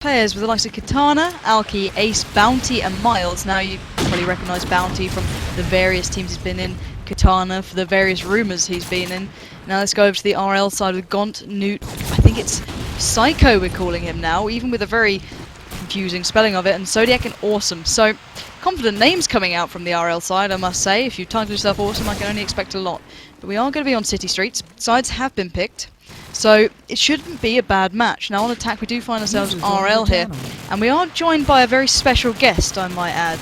players with the likes of Katana, Alki, Ace, Bounty and Miles. Now you probably recognise Bounty from the various teams he's been in, Katana for the various rumours he's been in. Now let's go over to the RL side with Gaunt, Newt, I think it's Psycho we're calling him now, even with a very confusing spelling of it, and Zodiac and Awesome. So, confident names coming out from the RL side, I must say. If you title yourself Awesome, I can only expect a lot. But we are going to be on City Streets. Sides have been picked, so it shouldn't be a bad match. Now on attack we do find ourselves RL here, and we are joined by a very special guest, I might add.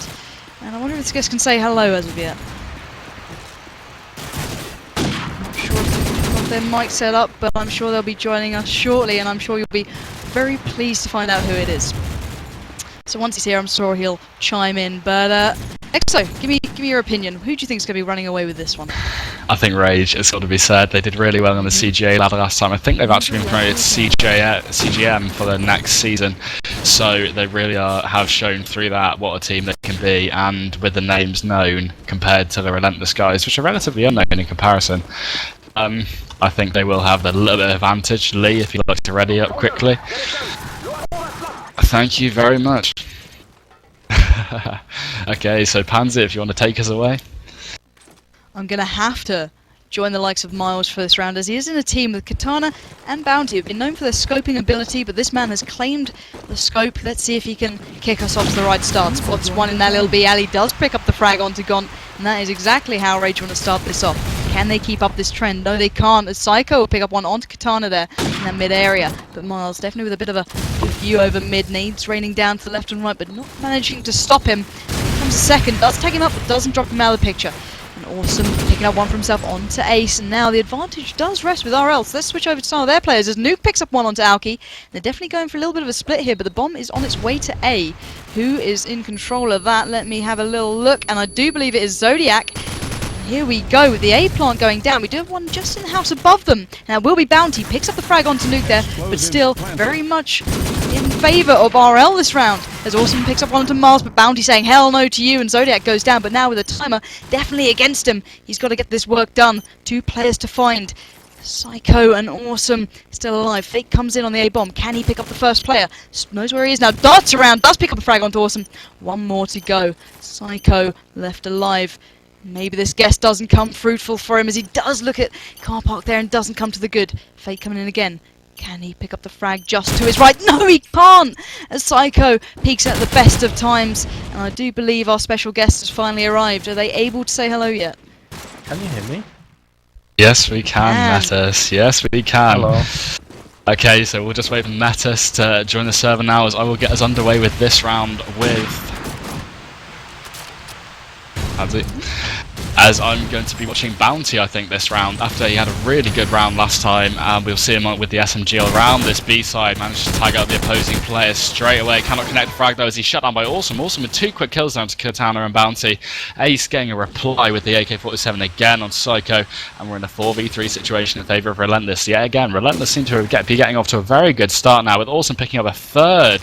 And I wonder if this guest can say hello as of yet. Not sure if they've got their mic set up, but I'm sure they'll be joining us shortly, and I'm sure you'll be very pleased to find out who it is. So once he's here, I'm sure he'll chime in. But Exo, give me your opinion. Who do you think is going to be running away with this one? I think Rage, it's got to be said. They did really well on the CGA ladder last time. I think they've actually been promoted to CGM for the next season. So they really have shown through that what a team they can be, and with the names known compared to the Relentless guys, which are relatively unknown in comparison. I think they will have the little bit of advantage. Lee, if you'd like to ready up quickly. Thank you very much. Okay, so Pansy, if you want to take us away. I'm going to have to join the likes of Miles for this round, as he is in a team with Katana and Bounty, who've been known for their scoping ability, but this man has claimed the scope. Let's see if he can kick us off to the right start. Spots one in that little B. Ali does pick up the frag onto Gaunt, and that is exactly how Rage want to start this off. Can they keep up this trend? No, they can't, as Psycho will pick up one onto Katana there in that mid-area. But Miles, definitely with a bit of a view over mid, needs raining down to the left and right, but not managing to stop him. Here comes a second, does take him up, but doesn't drop him out of the picture. And Awesome picking up one for himself onto Ace, and now the advantage does rest with RL. So let's switch over to some of their players as Nuke picks up one onto Alki. They're definitely going for a little bit of a split here, but the bomb is on its way to A. Who is in control of that? Let me have a little look, and I do believe it is Zodiac. Here we go with the A plant going down. We do have one just in the house above them. Now will be Bounty, picks up the frag onto Nuke there, but still very much in favour of RL this round. As Awesome picks up one onto Mars, but Bounty saying hell no to you, and Zodiac goes down. But now with a timer definitely against him, he's got to get this work done. 2 players to find. Psycho and Awesome still alive. Fake comes in on the A-bomb. Can he pick up the first player? Knows where he is now. Darts around, does pick up the frag onto Awesome. 1 more to go. Psycho left alive. Maybe this guess doesn't come fruitful for him, as he does look at car park there and doesn't come to the good. Fake coming in again. Can he pick up the frag just to his right? No, he can't! As Psycho peaks at the best of times. And I do believe our special guest has finally arrived. Are they able to say hello yet? Can you hear me? Yes, we can, Metis. Yes, we can. Hello. Okay, so we'll just wait for Metis to join the server now, as I will get us underway with this round with... As I'm going to be watching Bounty, I think, this round, after he had a really good round last time. We'll see him with the SMG around this B side, managed to tag out the opposing players straight away. Cannot connect the frag though, as he's shut down by Awesome. Awesome with 2 quick kills down to Katana and Bounty. Ace getting a reply with the AK-47 again on Psycho, and we're in a 4v3 situation in favour of Relentless. Yet again, Relentless seem to be getting off to a very good start now, with Awesome picking up a 3rd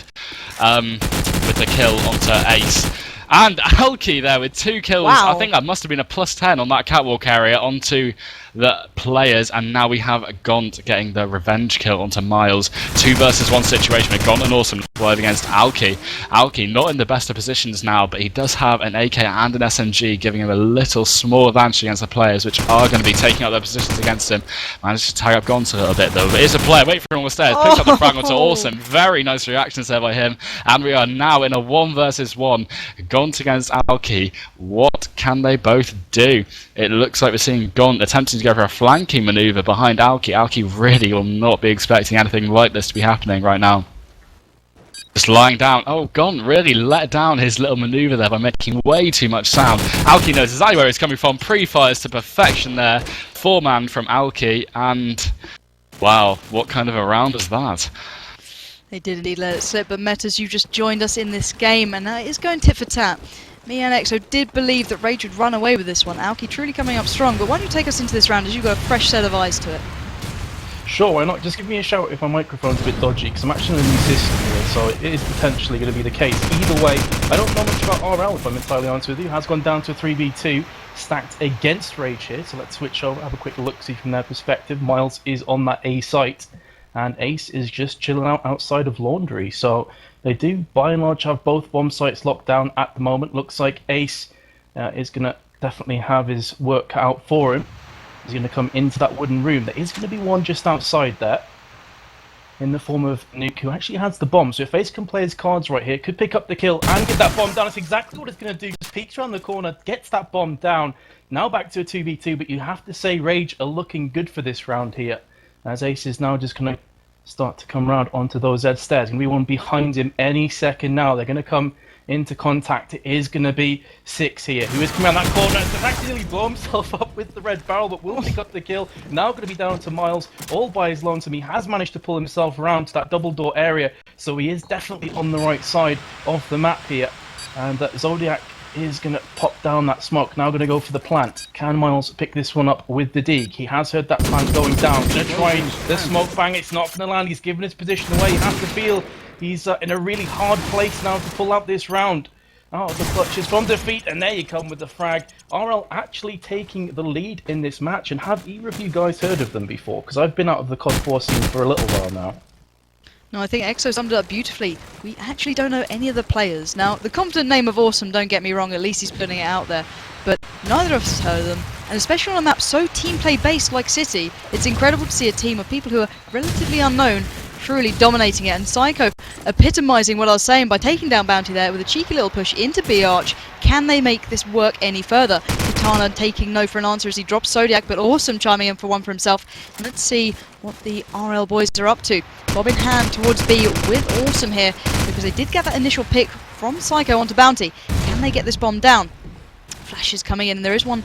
with the kill onto Ace. And Alki there with 2 kills. Wow. I think that must have been a +10 on that catwalk area onto the players, and now we have Gaunt getting the revenge kill onto Miles. 2 versus 1 situation with Gaunt and Awesome live against Alki. Alki not in the best of positions now, but he does have an AK and an SMG, giving him a little small advantage against the players, which are going to be taking up their positions against him. Managed to tag up Gaunt a little bit though. But here's a player, wait for him on the stairs, picks up the frag onto Awesome. Very nice reactions there by him, and we are now in a 1 versus 1. Gaunt against Alki. What can they both do? It looks like we're seeing Gaunt attempting to go for a flanking manoeuvre behind Alki. Alki really will not be expecting anything like this to be happening right now. Just lying down. Oh, Gaunt really let down his little manoeuvre there by making way too much sound. Alki knows exactly where it's coming from. Pre-fires to perfection there. 4-man from Alki, and wow, what kind of a round was that? They did indeed let it slip, but Metas, you just joined us in this game, and it is going tit for tat. Me and Exo did believe that Rage would run away with this one. Alki truly coming up strong, but why don't you take us into this round as you've got a fresh set of eyes to it? Sure, why not? Just give me a shout if my microphone's a bit dodgy, because I'm actually in a new system here, so it is potentially going to be the case. Either way, I don't know much about RL, if I'm entirely honest with you. Has gone down to a 3v2, stacked against Rage here, so let's switch over, have a quick look-see from their perspective. Miles is on that A site. and Ace is just chilling out outside of Laundry. So they do, by and large, have both bomb sites locked down at the moment. Looks like Ace is going to definitely have his work cut out for him. He's going to come into that wooden room. There is going to be one just outside there, in the form of Nuke, who actually has the bomb. So if Ace can play his cards right here, could pick up the kill and get that bomb down. That's exactly what it's going to do. Just peeks around the corner, gets that bomb down. Now back to a 2v2, but you have to say Rage are looking good for this round here, as Ace is now just going to start to come around onto those Z stairs. Going to be one behind him any second now. They're going to come into contact. It is going to be Six here, who is coming around that corner. Has accidentally blow himself up with the red barrel, but will pick up the kill. Now going to be down to Miles, all by his lonesome. He has managed to pull himself around to that double door area, so he is definitely on the right side of the map here. And Zodiac is going to pop down that smoke. Now going to go for the plant. Can Miles pick this one up with the dig? He has heard that plant going down. Going to try the smoke bang. It's not going to land. He's given his position away. You have to feel he's in a really hard place now to pull out this round. Oh, the clutches from defeat, and there you come with the frag. RL actually taking the lead in this match, and have either of you guys heard of them before? Because I've been out of the COD4 scene for a little while now. No, I think Exo summed it up beautifully. We actually don't know any of the players. Now, the confident name of Awesome, don't get me wrong, at least he's putting it out there. But neither of us heard of them, and especially on a map so team play based like City, it's incredible to see a team of people who are relatively unknown truly dominating it, and Psycho epitomising what I was saying by taking down Bounty there with a cheeky little push into B Arch. Can they make this work any further? Katana taking no for an answer as he drops Zodiac, but Awesome chiming in for one for himself. And let's see what the RL boys are up to. Bob in hand towards B with Awesome here, because they did get that initial pick from Psycho onto Bounty. Can they get this bomb down? Flashes coming in, and there is one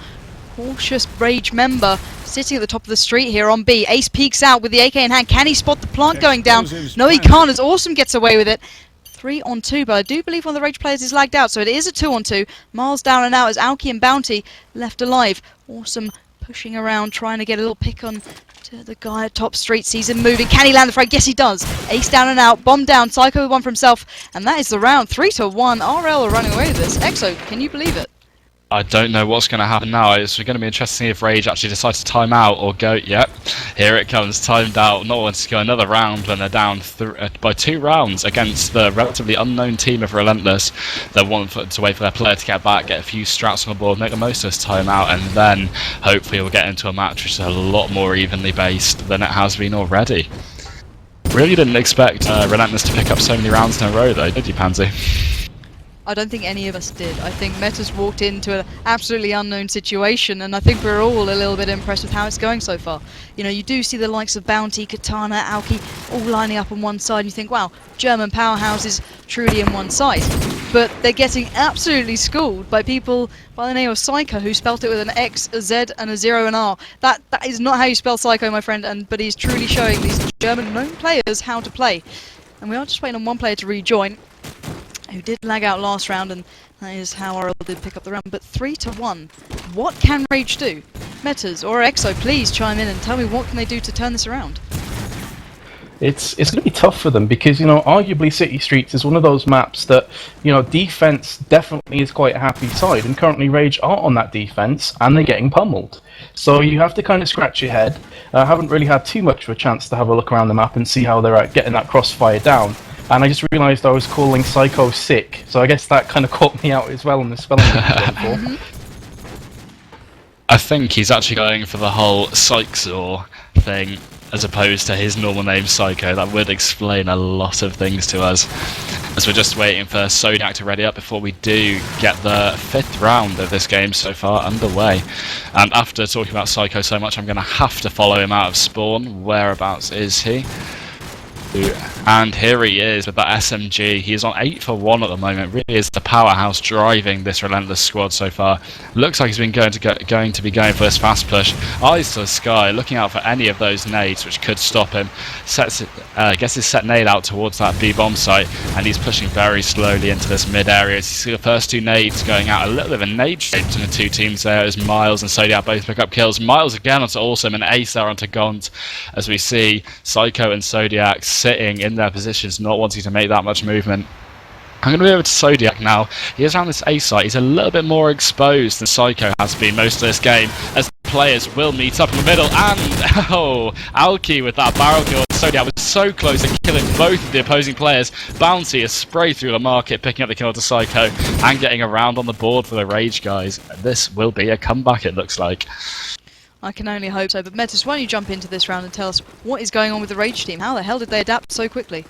cautious Rage member sitting at the top of the street here on B. Ace peeks out with the AK in hand. Can he spot the plant going down? No, he can't, as Awesome gets away with it. 3 on 2, but I do believe one of the Rage players is lagged out, so it is a 2 on 2. Miles down and out as Alki and Bounty left alive. Awesome pushing around, trying to get a little pick on to the guy at top street. Sees him moving. Can he land the frag? Yes, he does. Ace down and out. Bomb down. Psycho with one for himself. And that is the round. 3 to 1. RL are running away with this. Exo, can you believe it? I don't know what's going to happen now. It's going to be interesting to see if Rage actually decides to time out or go, yep, here it comes, timed out, not wanting to go another round when they're down by 2 rounds against the relatively unknown team of Relentless. They want to wait for their player to get back, get a few strats on the board, make the most of this timeout, and then hopefully we'll get into a match which is a lot more evenly based than it has been already. Really didn't expect Relentless to pick up so many rounds in a row though, did you, Pansy? I don't think any of us did. I think Meta's walked into an absolutely unknown situation, and I think we're all a little bit impressed with how it's going so far. You know, you do see the likes of Bounty, Katana, Alki all lining up on one side, and you think, wow, German powerhouses truly in one side. But they're getting absolutely schooled by people by the name of Psycho, who spelt it with an X, a Z, and a 0 and R. That is not how you spell Psycho, my friend, but he's truly showing these German known players how to play. And we are just waiting on one player to rejoin, who did lag out last round, and that is how RL did pick up the round. But 3 to 1. What can Rage do? Metas or Exo, please chime in and tell me what can they do to turn this around. It's going to be tough for them because, you know, arguably City Streets is one of those maps that, you know, defense definitely is quite a happy side, and currently Rage are on that defense and they're getting pummeled. So you have to kind of scratch your head. I haven't really had too much of a chance to have a look around the map and see how they're getting that crossfire down. And I just realised I was calling Psycho sick, so I guess that kind of caught me out as well on the spelling bee. I think he's actually going for the whole Psyxor thing as opposed to his normal name Psycho. That would explain a lot of things to us. As we're just waiting for Zodiac to ready up before we do get the 5th round of this game so far underway. And after talking about Psycho so much, I'm going to have to follow him out of spawn. Whereabouts is he? And here he is with that SMG. He is on 8 for 1 at the moment. Really is the powerhouse driving this Relentless squad so far. Looks like he's been going to be going for this fast push. Eyes to the sky, looking out for any of those nades which could stop him. Gets his set nade out towards that B bomb site, and he's pushing very slowly into this mid area. As you see the first 2 nades going out, a little bit of a nade shape between the 2 teams there as Miles and Zodiac both pick up kills. Miles again onto Awesome and Ace there onto Gaunt, as we see Psycho and Zodiac sitting in their positions, not wanting to make that much movement. I'm going to move over to Zodiac now. He is around this A site. He's a little bit more exposed than Psycho has been most of this game, as the players will meet up in the middle, and Oh, Alki with that barrel kill. Zodiac was so close to killing both of the opposing players. Bounty is sprayed through the market, picking up the kill to Psycho and getting around on the board for the Rage guys. This will be a comeback, it looks like. I can only hope so, but Metis, why don't you jump into this round and tell us what is going on with the Rage team? How the hell did they adapt so quickly?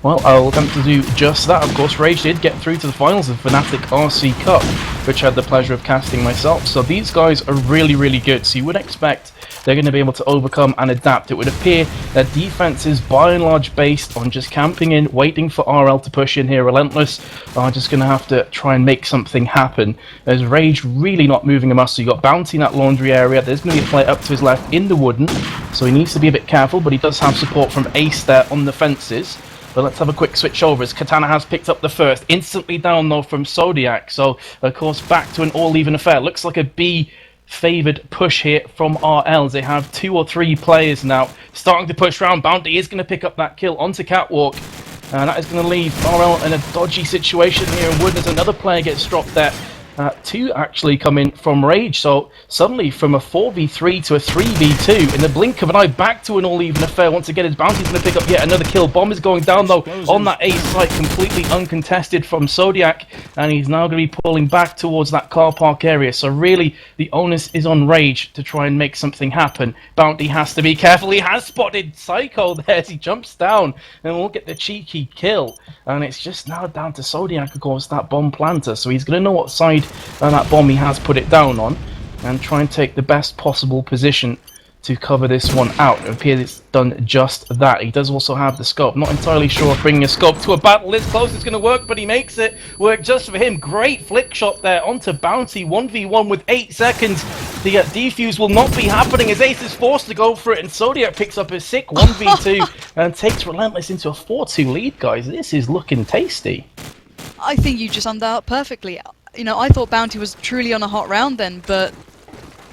Well, I'll attempt to do just that. Of course, Rage did get through to the finals of Fnatic RC Cup, which I had the pleasure of casting myself. So these guys are really, really good. So you would expect they're going to be able to overcome and adapt. It would appear that defense is by and large based on just camping in, waiting for RL to push in here. Relentless are just going to have to try and make something happen. There's Rage really not moving a muscle. You got Bounty in that laundry area. There's going to be a player up to his left in the wooden, so he needs to be a bit careful, but he does have support from Ace there on the fences. But let's have a quick switch over as Katana has picked up the first. Instantly down though from Zodiac. So of course back to an all-even affair. Looks like a B-favoured push here from RLs. They have 2 or 3 players now starting to push round. Bounty is going to pick up that kill onto Catwalk. And that is going to leave RL in a dodgy situation here. And Wood as another player gets dropped there. 2 actually come in from Rage, so suddenly from a 4v3 to a 3v2 in the blink of an eye, back to an all-even affair. Once again, his Bounty's going to pick up yet another kill. Bomb is going down though on that A site, completely uncontested from Zodiac, and he's now going to be pulling back towards that car park area. So really, the onus is on Rage to try and make something happen. Bounty has to be careful. He has spotted Psycho there as he jumps down, and we'll get the cheeky kill. And it's just now down to Zodiac, of course, that bomb planter. So he's going to know what side that bomb he has put it down on, and try and take the best possible position to cover this one out. It appears it's done just that. He does also have the scope. Not entirely sure if bringing a scope to a battle this close is going to work, but he makes it work just for him. Great flick shot there onto Bounty. 1v1 with 8 seconds. The defuse will not be happening as Ace is forced to go for it, and Zodiac picks up a sick 1v2 and takes Relentless into a 4-2 lead, guys. This is looking tasty. I think you just summed that up perfectly. You know, I thought Bounty was truly on a hot round then, but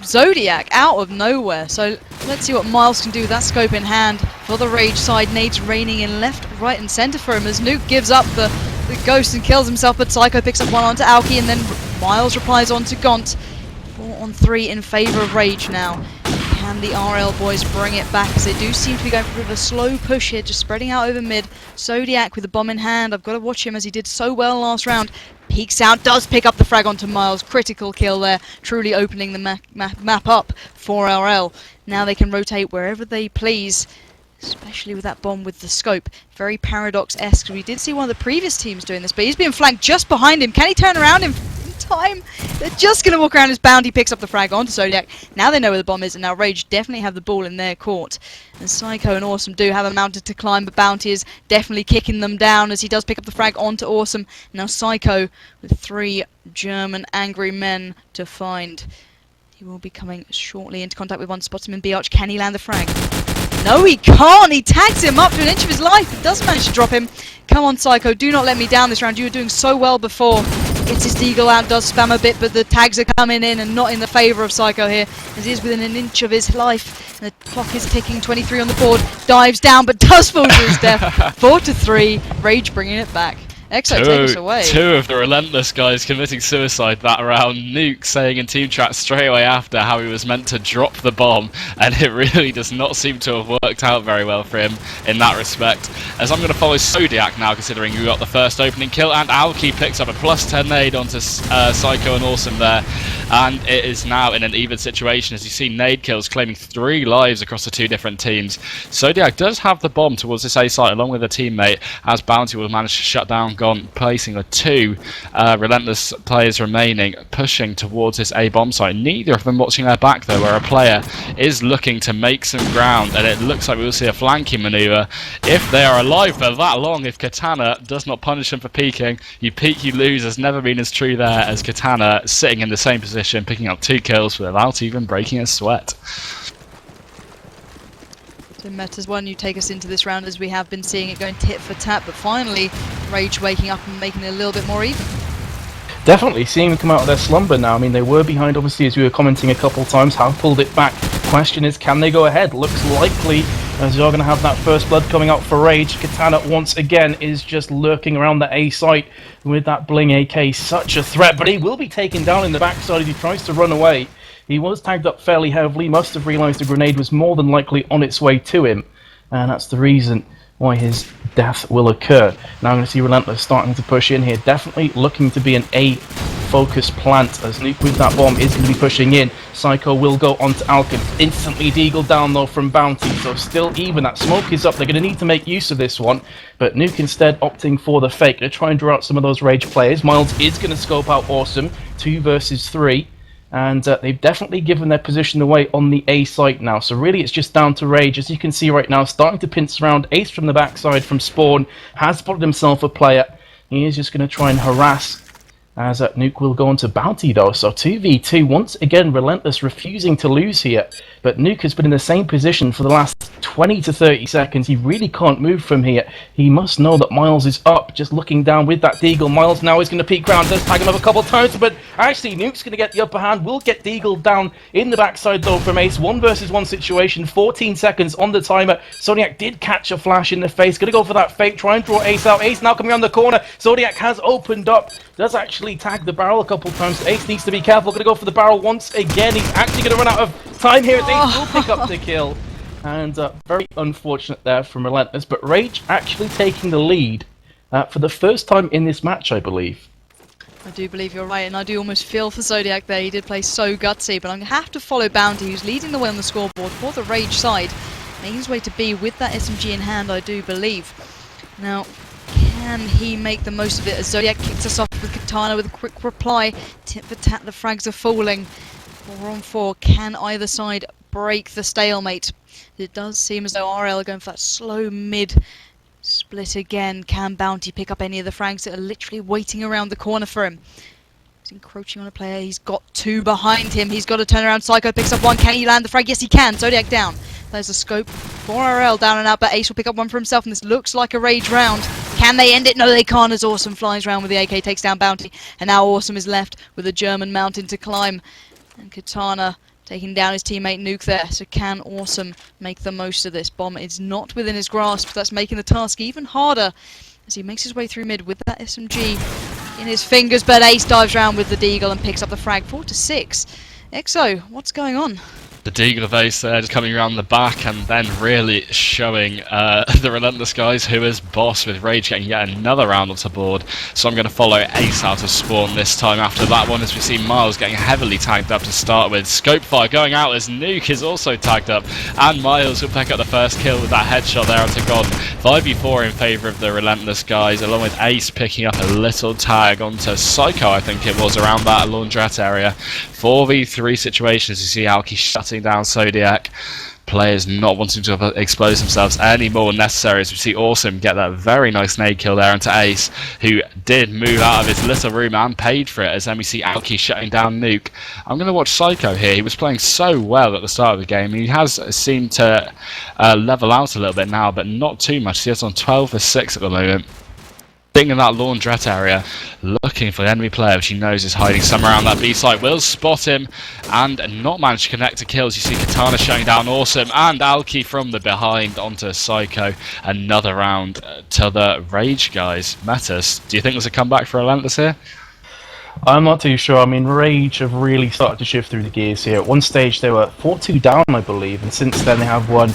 Zodiac out of nowhere. So let's see what Miles can do with that scope in hand for the Rage side. Nades raining in left, right and centre for him as Nuke gives up the ghost and kills himself, but Psycho picks up one onto Alki, and then Miles replies onto Gaunt. 4-on-3 in favour of Rage now. Can the RL boys bring it back, as they do seem to be going for a bit of a slow push here, just spreading out over mid. Zodiac with the bomb in hand. I've got to watch him as he did so well last round. Peeks out, does pick up the frag onto Miles. Critical kill there, truly opening the map up for RL. Now they can rotate wherever they please, especially with that bomb with the scope. Very Paradox-esque. We did see one of the previous teams doing this, but he's being flanked just behind him. Can he turn around in time? They're just going to walk around as Bounty picks up the frag onto Zodiac. Now they know where the bomb is, and now Rage definitely have the ball in their court. And Psycho and Awesome do have a mountain to climb, but Bounty is definitely kicking them down as he does pick up the frag onto Awesome. Now Psycho with 3 German angry men to find. He will be coming shortly into contact with one Spotsman B-Arch. Can he land the frag? No, he can't! He tags him up to an inch of his life. He does manage to drop him. Come on, Psycho, do not let me down this round. You were doing so well before. Gets his deagle out, does spam a bit, but the tags are coming in and not in the favour of Psycho here, as he is within an inch of his life. And the clock is ticking, 23 on the board. Dives down, but does fall to his death. 4-3, Rage bringing it back. Exo, take us away. 2 of the Relentless guys committing suicide that round. Nuke saying in team chat straight away after how he was meant to drop the bomb, and it really does not seem to have worked out very well for him in that respect. As I'm going to follow Zodiac now, considering we got the first opening kill, and Alki picks up a +10 nade onto Psycho and Awesome there, and it is now in an even situation as you see nade kills claiming 3 lives across the 2 different teams. Zodiac does have the bomb towards this A site along with a teammate, as Bounty will manage to shut down Gaunt, placing the 2 Relentless players remaining, pushing towards this A bomb site. Neither of them watching their back though, where a player is looking to make some ground, and it looks like we will see a flanking manoeuvre if they are alive for that long. If Katana does not punish them for peeking, you peek, you lose has never been as true there, as Katana sitting in the same position, picking up 2 kills without even breaking a sweat. So Metas, why don't you take us into this round, as we have been seeing it going tit for tat, but finally Rage waking up and making it a little bit more even. Definitely seeing them come out of their slumber now. I mean, they were behind, obviously, as we were commenting a couple of times, have pulled it back. Question is, can they go ahead? Looks likely, as you're going to have that first blood coming out for Rage. Katana, once again, is just lurking around the A site with that Bling AK. Such a threat, but he will be taken down in the backside as he tries to run away. He was tagged up fairly heavily, must have realised the grenade was more than likely on its way to him, and that's the reason why his death will occur. Now I'm going to see Relentless starting to push in here, definitely looking to be an A-focused plant, as Nuke with that bomb is going to be pushing in. Psycho will go onto Alkin, instantly deagled down though from Bounty, so still even, that smoke is up, they're going to need to make use of this one, but Nuke instead opting for the fake, going to try and draw out some of those Rage players. Miles is going to scope out Awesome, 2 versus 3. And they've definitely given their position away on the A site now. So really it's just down to Rage, as you can see right now, starting to pinch around. Ace from the backside from Spawn has spotted himself a player. He is just going to try and harass, as Nuke will go on to Bounty though. So 2v2, once again Relentless refusing to lose here. But Nuke has been in the same position for the last 20 to 30 seconds. He really can't move from here. He must know that Miles is up, just looking down with that deagle. Miles now is going to peek round, does tag him up a couple of times, but actually Nuke's going to get the upper hand, will get deagled down in the backside though from Ace. 1 versus 1 situation, 14 seconds on the timer. Zodiac did catch a flash in the face, going to go for that fake, try and draw Ace out. Ace now coming around the corner, Zodiac has opened up, does actually tag the barrel a couple of times. Ace needs to be careful, going to go for the barrel once again. He's actually going to run out of time here. Ace will pick up the kill. And very unfortunate there from Relentless, but Rage actually taking the lead for the first time in this match, I believe. I do believe you're right, and I do almost feel for Zodiac there. He did play so gutsy, but I'm going to have to follow Bounty, who's leading the way on the scoreboard for the Rage side. Making his way to B with that SMG in hand, I do believe. Now, can he make the most of it as Zodiac kicks us off with Katana with a quick reply? Tit for tat, the frags are falling. 4 on 4. Can either side break the stalemate? It does seem as though RL are going for that slow mid split again. Can Bounty pick up any of the frags that are literally waiting around the corner for him? He's encroaching on a player. He's got 2 behind him. He's got to turn around. Psycho picks up 1. Can he land the frag? Yes, he can. Zodiac down. There's a scope for RL down and out, but Ace will pick up 1 for himself, and this looks like a Rage round. Can they end it? No, they can't, as Awesome flies round with the AK, takes down Bounty, and now Awesome is left with a German mountain to climb. And Katana taking down his teammate Nuke there, so can Awesome make the most of this? Bomb is not within his grasp, that's making the task even harder as he makes his way through mid with that SMG in his fingers, but Ace dives round with the deagle and picks up the frag. 4 to 6. EXO, what's going on? The deagle of Ace there just coming around the back and then really showing the Relentless guys who is boss, with Rage getting yet another round onto board. So I'm going to follow Ace out of spawn this time after that one, as we see Miles getting heavily tagged up to start with. Scope fire going out as Nuke is also tagged up, and Miles will pick up the first kill with that headshot there onto God. 5v4 in favour of the Relentless guys, along with Ace picking up a little tag onto Psycho, I think it was, around that laundrette area. 4v3 situations, you see Alki shutting down Zodiac. Players not wanting to expose themselves any more necessary, as we see Awesome get that very nice nade kill there into Ace, who did move out of his little room and paid for it, as then we see Alki shutting down Nuke. I'm going to watch Psycho here. He was playing so well at the start of the game. He has seemed to level out a little bit now, but not too much. He is on 12 for 6 at the moment. Being in that laundrette area, looking for the enemy player, which he knows is hiding somewhere around that B site. Will spot him and not manage to connect to kills. You see Katana shutting down Awesome, and Alki from the behind onto Psycho. Another round to the Rage guys. Metas, do you think there's a comeback for Relentless here? I'm not too sure. I mean, Rage have really started to shift through the gears here. At one stage they were 4-2 down, I believe, and since then they have won,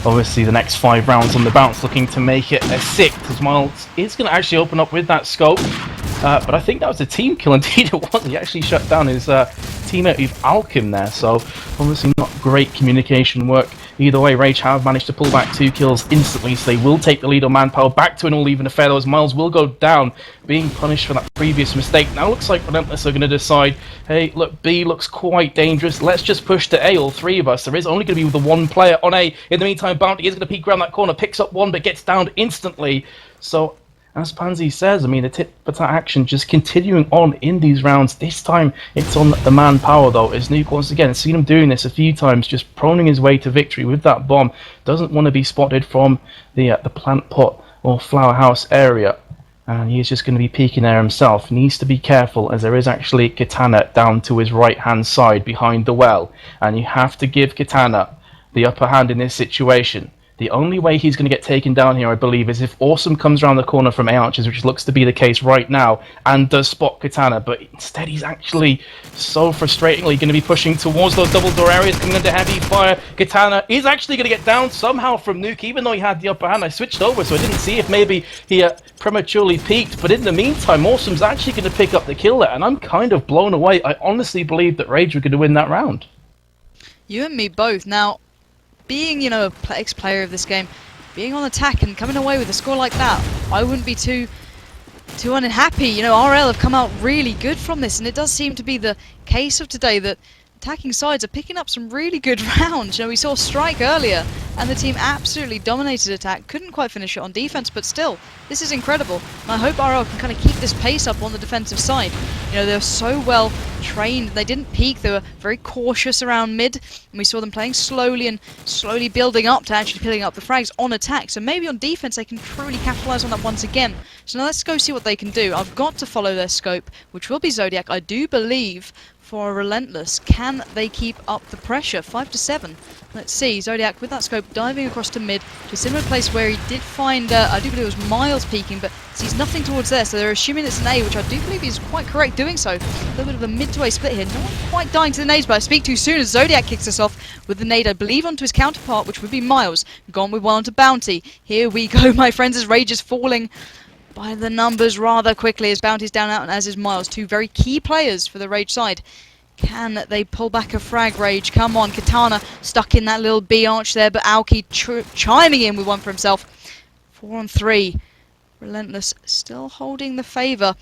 obviously, the next 5 rounds on the bounce, looking to make it a 6th, as Miles is going to actually open up with that scope. But I think that was a team kill, indeed it was. He actually shut down his teammate with Alkim there, so obviously not great communication work. Either way, Rage have managed to pull back 2 kills instantly, so they will take the lead on manpower. Back to an all-even affair, though, as Miles will go down, being punished for that previous mistake. Now looks like Relentless are going to decide, hey, look, B looks quite dangerous. Let's just push to A, all 3 of us. There is only going to be the 1 player on A. In the meantime, Bounty is going to peek around that corner, picks up 1, but gets downed instantly. So, as Pansy says, I mean, the tit-for-tat action just continuing on in these rounds. This time, it's on the manpower, though, as Nuke, once again, seen him doing this a few times, just proning his way to victory with that bomb. Doesn't want to be spotted from the plant pot or flower house area. And he's just going to be peeking there himself. Needs to be careful, as there is actually Katana down to his right-hand side behind the well. And you have to give Katana the upper hand in this situation. The only way he's going to get taken down here, I believe, is if Awesome comes around the corner from A Archers, which looks to be the case right now, and does spot Katana, but instead he's actually so frustratingly going to be pushing towards those double door areas, coming under heavy fire. Katana is actually going to get down somehow from Nuke, even though he had the upper hand. I switched over, so I didn't see if maybe he prematurely peaked, but in the meantime, Awesome's actually going to pick up the kill there, and I'm kind of blown away. I honestly believe that Rage were going to win that round. You and me both. Now, being, you know, a ex-player of this game, being on attack and coming away with a score like that, I wouldn't be too unhappy. You know, RL have come out really good from this, and it does seem to be the case of today that attacking sides are picking up some really good rounds. You know, we saw Strike earlier, and the team absolutely dominated attack. Couldn't quite finish it on defense, but still, this is incredible. And I hope RL can kind of keep this pace up on the defensive side. You know, they're so well trained. They didn't peak. They were very cautious around mid, and we saw them playing slowly and slowly building up to actually picking up the frags on attack. So maybe on defense they can truly capitalize on that once again. So now let's go see what they can do. I've got to follow their scope, which will be Zodiac. I do believe for a Relentless. Can they keep up the pressure? 5-7. Let's see. Zodiac with that scope diving across to mid to a similar place where he did find, I do believe it was Miles peeking, but sees nothing towards there, so they're assuming it's an A, which I do believe is quite correct doing so. A little bit of a mid to A split here. No one quite dying to the nades, but I speak too soon as Zodiac kicks us off with the nade, I believe, onto his counterpart, which would be Miles. Gone with one onto Bounty. Here we go, my friends, as Rage is falling by the numbers rather quickly as Bounty's down out and as is Miles. Two very key players for the Rage side. Can they pull back a frag, Rage? Come on, Katana stuck in that little B arch there, but Aoki chiming in with one for himself. 4 on 3. Relentless still holding the favour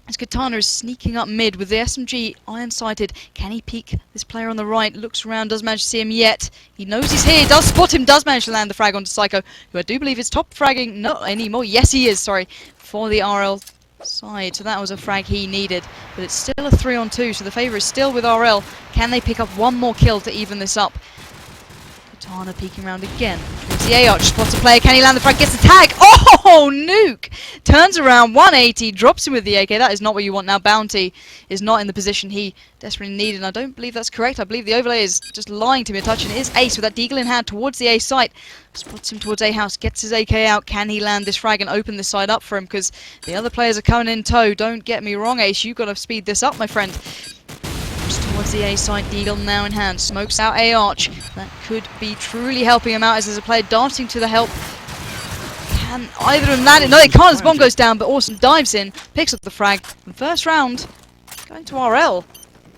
as Katana is sneaking up mid with the SMG iron-sighted. Can he peek this player on the right? Looks around, doesn't manage to see him yet. He knows he's here, does spot him, does manage to land the frag onto Psycho, who I do believe is top fragging, not anymore. Yes, he is, sorry, for the RL side. So that was a frag he needed, but it's still a 3 on 2, so the favour is still with RL. Can they pick up one more kill to even this up? Katana peeking around again towards the A-arch, spots a player. Can he land the frag? Gets the tag. Oh, Nuke turns around 180, drops him with the AK. That is not what you want now. Bounty is not in the position he desperately needed, and I don't believe that's correct. I believe the overlay is just lying to me a touch, and it is Ace with that deagle in hand towards the A site. Spots him towards A house, gets his AK out. Can he land this frag and open this side up for him? Because the other players are coming in tow. Don't get me wrong, Ace, you've got to speed this up, my friend. Towards the A side, deagle now in hand, smokes out A arch. That could be truly helping him out as there's a player dancing to the help. Can either of them land it? No, they can't as bomb goes down, but Awesome dives in, picks up the frag. The first round going to RL.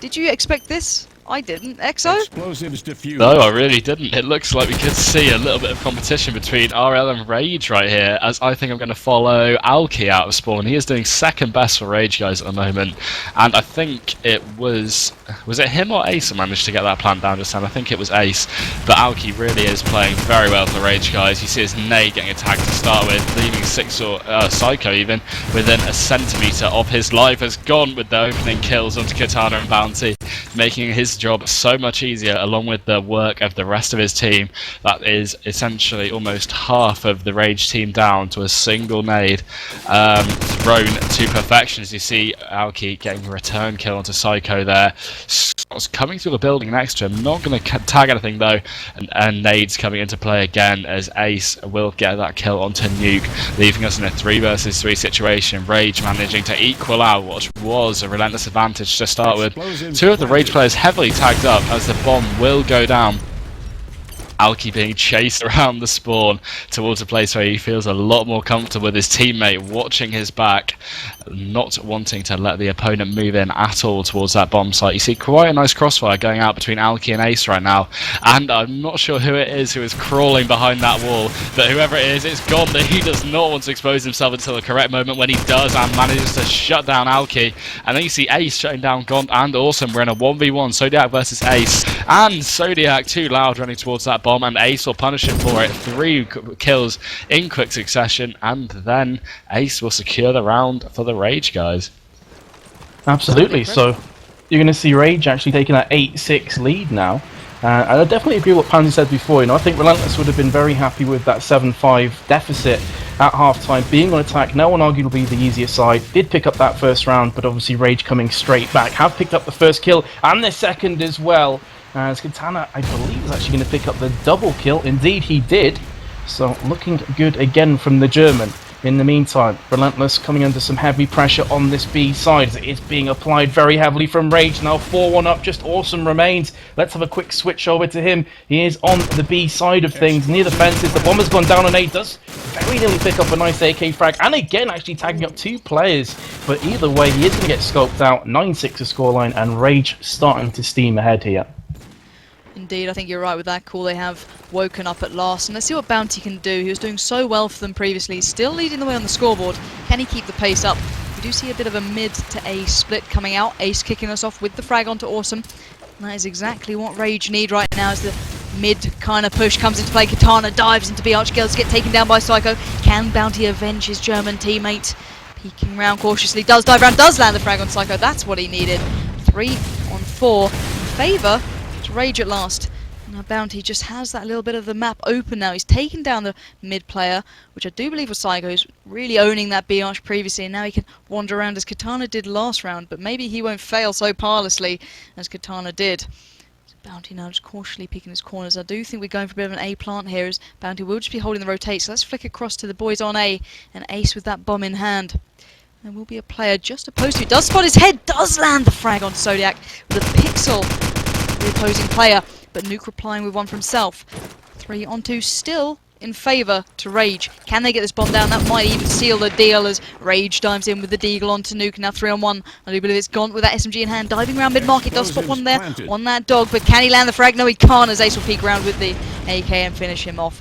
Did you expect this? I didn't. EXO? Explosives diffused. No, I really didn't. It looks like we could see a little bit of competition between RL and Rage right here, as I think I'm going to follow Alki out of spawn. He is doing second best for Rage guys at the moment, and I think it was it him or Ace who managed to get that plant down just then? I think it was Ace, but Alki really is playing very well for Rage guys. You see his nade getting attacked to start with, leaving Psycho even within a centimetre of his life. Has gone with the opening kills onto Katana and Bounty, making his job so much easier, along with the work of the rest of his team. That is essentially almost half of the Rage team down to a single nade thrown to perfection. As you see Aoki getting a return kill onto Psycho there. Scott's coming through the building next to him, not going to tag anything though, and nades coming into play again as Ace will get that kill onto Nuke, leaving us in a 3 versus 3 situation. Rage managing to equal out what was a Relentless advantage to start with. Two of the Rage players heavily tagged up as the bomb will go down. Alki being chased around the spawn towards a place where he feels a lot more comfortable with his teammate watching his back, not wanting to let the opponent move in at all towards that bomb site. You see quite a nice crossfire going out between Alki and Ace right now, and I'm not sure who it is who is crawling behind that wall, but whoever it is, it's gone that he does not want to expose himself until the correct moment, when he does and manages to shut down Alki. And then you see Ace shutting down Gont and Awesome. We're in a 1v1, Zodiac versus Ace, and Zodiac too loud running towards that bomb, and Ace will punish him for it. 3 kills in quick succession, and then Ace will secure the round for the Rage guys. Absolutely. So you're going to see Rage actually taking that 8-6 lead now. And I definitely agree with what Pansy said before. You know, I think Relentless would have been very happy with that 7-5 deficit at half-time. Being on attack, no one arguably the easier side. Did pick up that first round, but obviously Rage coming straight back. Have picked up the first kill and the second as well. As Katana, I believe, is actually going to pick up the double kill. Indeed, he did. So looking good again from the German. In the meantime, Relentless coming under some heavy pressure on this B side. It is being applied very heavily from Rage. Now 4-1 up, just Awesome remains. Let's have a quick switch over to him. He is on the B side of things, near the fences. The bomber's gone down on A. Does very nearly pick up a nice AK frag. And again, actually tagging up 2 players. But either way, he is going to get scoped out. 9-6 a scoreline, and Rage starting to steam ahead here. Indeed, I think you're right with that call. They have woken up at last, and let's see what Bounty can do. He was doing so well for them previously. He's still leading the way on the scoreboard. Can he keep the pace up? We do see a bit of a mid to A split coming out. Ace kicking us off with the frag onto Awesome. And that is exactly what Rage need right now, as the mid kind of push comes into play. Katana dives into B Archgirls, get taken down by Psycho. Can Bounty avenge his German teammate? Peeking round cautiously, does dive round, does land the frag on Psycho. That's what he needed. 3 on 4 in favour. Rage at last. Now Bounty just has that little bit of the map open now. He's taken down the mid player, which I do believe was Psycho, who's really owning that B arch previously, and now he can wander around as Katana did last round, but maybe he won't fail so parlously as Katana did. So Bounty now just cautiously peeking his corners. I do think we're going for a bit of an A plant here, as Bounty will just be holding the rotate, so let's flick across to the boys on A, and Ace with that bomb in hand. There will be a player just opposed to it. Does spot his head, does land the frag on Zodiac with a pixel. The opposing player, but Nuke replying with one for himself. 3 on 2 still in favour to Rage. Can they get this bomb down? That might even seal the deal as Rage dives in with the Deagle onto Nuke. Now 3 on 1. I do believe it's Gaunt with that SMG in hand, diving around mid-market. Does spot one there on that dog, but can he land the frag? No, he can't, as Ace will peek around with the AK and finish him off.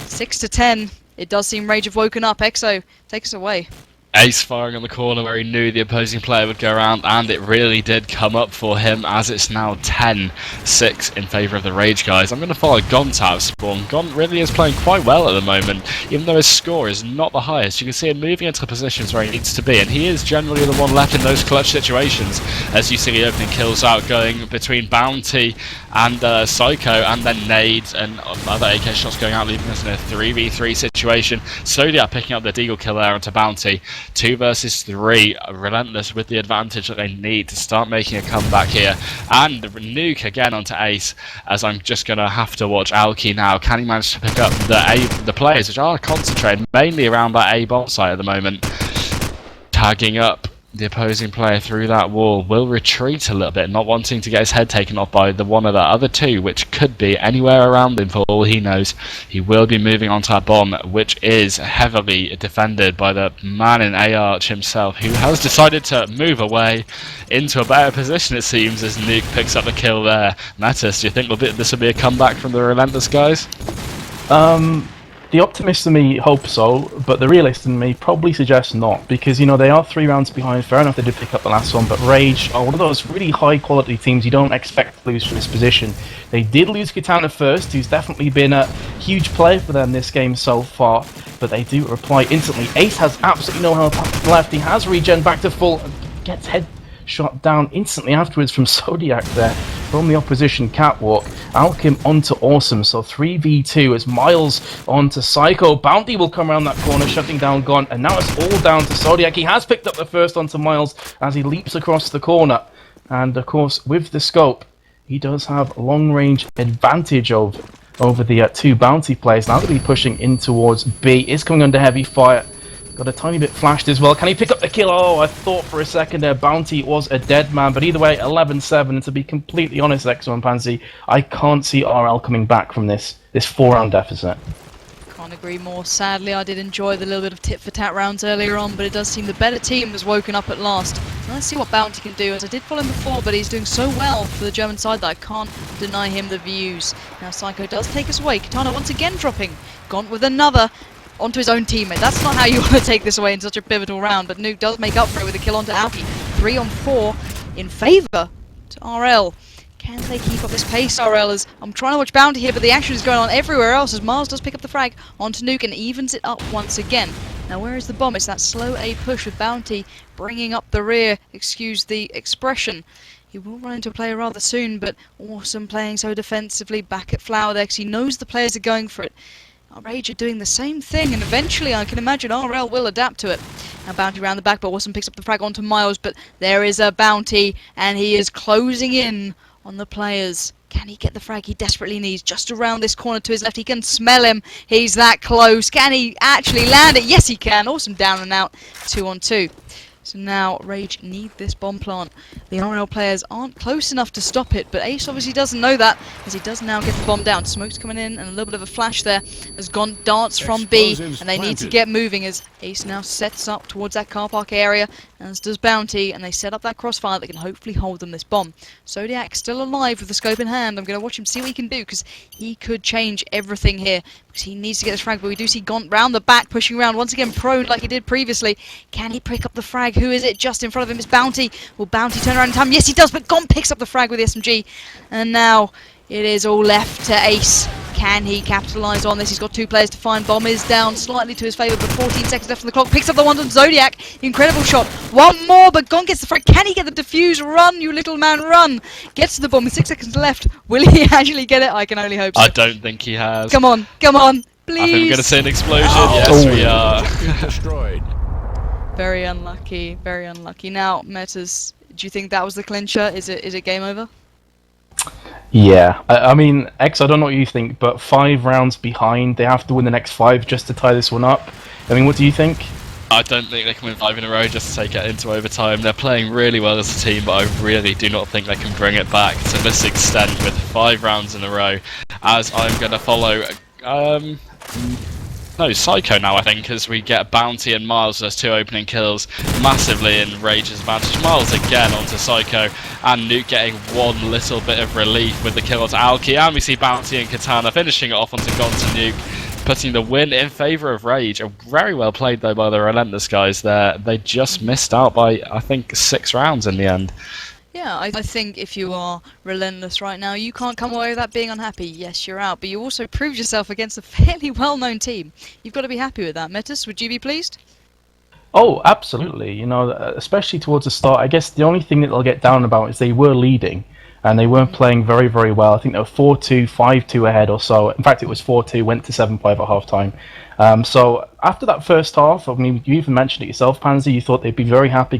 6 to 10. It does seem Rage have woken up. Exo, take us away. Ace firing on the corner where he knew the opposing player would go around, and it really did come up for him, as it's now 10-6 in favour of the Rage guys. I'm going to follow Gaunt out of spawn. Gaunt really is playing quite well at the moment, even though his score is not the highest. You can see him moving into the positions where he needs to be, and he is generally the one left in those clutch situations, as you see the opening kills out going between Bounty and Psycho, and then nades and other AK shots going out, leaving us in a 3v3 situation. Zodiac picking up the Deagle kill there onto Bounty. 2 versus 3, Relentless with the advantage that they need to start making a comeback here. And Nuke again onto Ace, as I'm just going to have to watch Alki now. Can he manage to pick up the players, which are concentrated mainly around that A bomb site at the moment? Tagging up the opposing player through that wall, will retreat a little bit, not wanting to get his head taken off by the one of the other 2, which could be anywhere around him for all he knows. He will be moving onto that bomb, which is heavily defended by the man in A-Arch himself, who has decided to move away into a better position, it seems, as Nuke picks up the kill there. Mattis, do you think this will be a comeback from the Relentless guys? The optimist in me hopes so, but the realist in me probably suggests not, because, you know, they are 3 rounds behind. Fair enough, they did pick up the last one, but Rage are one of those really high quality teams you don't expect to lose from this position. They did lose Katana first, who's definitely been a huge player for them this game so far, but they do reply instantly. Ace has absolutely no health left. He has regen back to full, and gets head shot down instantly afterwards from Zodiac there from the opposition catwalk. Alkim onto Awesome, so 3v2 as Miles onto Psycho. Bounty will come around that corner, shutting down Gaunt, and now it's all down to Zodiac. He has picked up the first onto Miles as he leaps across the corner, and of course with the scope he does have long range advantage over the 2 Bounty players. Now they'll be pushing in towards B. Is coming under heavy fire. Got a tiny bit flashed as well. Can he pick up the kill? Oh, I thought for a second there Bounty was a dead man. But either way, 11-7. And to be completely honest, Exo and Pansy, I can't see RL coming back from this 4-round deficit. Can't agree more. Sadly, I did enjoy the little bit of tit-for-tat rounds earlier on, but it does seem the better team has woken up at last. So let's see what Bounty can do, as I did follow him before, but he's doing so well for the German side that I can't deny him the views. Now Psycho does take us away. Katana once again dropping. Gaunt with another onto his own teammate. That's not how you want to take this away in such a pivotal round, but Nuke does make up for it with a kill onto Alki. 3 on 4 in favour to RL. Can they keep up this pace, RL? As I'm trying to watch Bounty here, but the action is going on everywhere else as Miles does pick up the frag onto Nuke and evens it up once again. Now where is the bomb? It's that slow A push with Bounty bringing up the rear, excuse the expression. He will run into a player rather soon, but Awesome playing so defensively back at Flower there because he knows the players are going for it. Rage are doing the same thing, and eventually I can imagine RL will adapt to it. Now Bounty round the back, but Awesome picks up the frag onto Miles, but there is a Bounty, and he is closing in on the players. Can he get the frag he desperately needs? Just around this corner to his left. He can smell him. He's that close. Can he actually land it? Yes, he can. Awesome down and out. 2-on-2. So now Rage need this bomb plant. The RL players aren't close enough to stop it, but Ace obviously doesn't know that, as he does now get the bomb down. Smoke's coming in, and a little bit of a flash there has gone darts from B, and they need to get moving as Ace now sets up towards that car park area, as does Bounty, and they set up that crossfire that can hopefully hold them this bomb. Zodiac still alive with the scope in hand. I'm going to watch him see what he can do, because he could change everything here, because he needs to get this frag, but we do see Gaunt round the back, pushing around, once again prone like he did previously. Can he pick up the frag? Who is it? Just in front of him is Bounty. Will Bounty turn around in time? Yes, he does, but Gaunt picks up the frag with the SMG, and now it is all left to Ace. Can he capitalise on this? He's got 2 players to find. Bomb is down slightly to his favour, but 14 seconds left on the clock. Picks up the one on Zodiac. Incredible shot. One more, but Gaunt gets the frag. Can he get the defuse? Run, you little man, run. Gets to the bomb with 6 seconds left. Will he actually get it? I can only hope so. I don't think he has. Come on, please. I think we're going to see an explosion. Oh. Yes, we are. Destroyed. Very unlucky, very unlucky. Now, Metas, do you think that was the clincher? Is it game over? Yeah, I mean, X, I don't know what you think, but 5 rounds behind, they have to win the next 5 just to tie this one up. I mean, what do you think? I don't think they can win 5 in a row just to take it into overtime. They're playing really well as a team, but I really do not think they can bring it back to this extent with 5 rounds in a row. As I'm going to follow, Psycho now, I think, as we get Bounty and Miles as 2 opening kills, massively in Rage's advantage. Miles again onto Psycho, and Nuke getting one little bit of relief with the kill onto Alki, and we see Bounty and Katana finishing it off onto Gaunt and Nuke, putting the win in favour of Rage. Very well played though by the Relentless guys there. They just missed out by, I think, 6 rounds in the end. Yeah, I think if you are Relentless right now, you can't come away with that being unhappy. Yes, you're out, but you also proved yourself against a fairly well-known team. You've got to be happy with that. Metis, would you be pleased? Oh, absolutely. You know, especially towards the start. I guess the only thing that they'll get down about is they were leading, and they weren't playing very, very well. I think they were 4-2, 5-2 ahead or so. In fact, it was 4-2, went to 7-5 at half-time. So after that first half, I mean, you even mentioned it yourself, Pansy, you thought they'd be very happy